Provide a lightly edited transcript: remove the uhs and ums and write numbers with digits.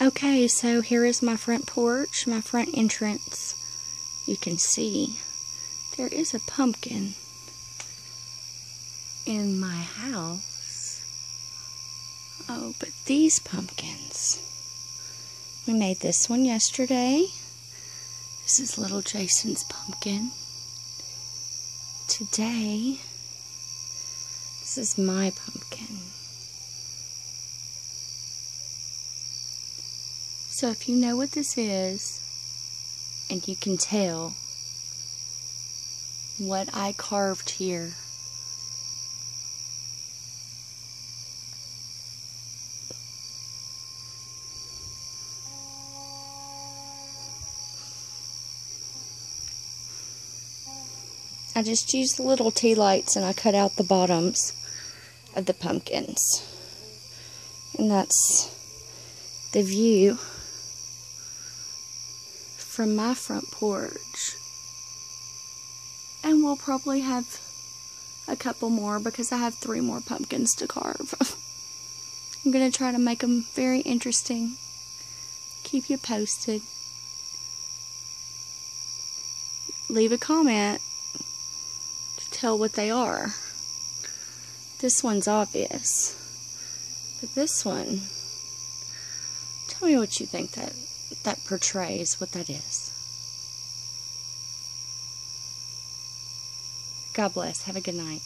Okay, so here is my front porch, my front entrance. You can see there is a pumpkin in my house. Oh, but these pumpkins. We made this one yesterday. This is little Jason's pumpkin. Today, this is my pumpkin. So if you know what this is, and you can tell what I carved here, I just used the little tea lights and I cut out the bottoms of the pumpkins. And that's the view from my front porch. And we'll probably have a couple more because I have 3 more pumpkins to carve. I'm going to try to make them very interesting. Keep you posted. Leave a comment to tell what they are. This one's obvious. But this one, tell me what you think that portrays, what that is. God bless. Have a good night.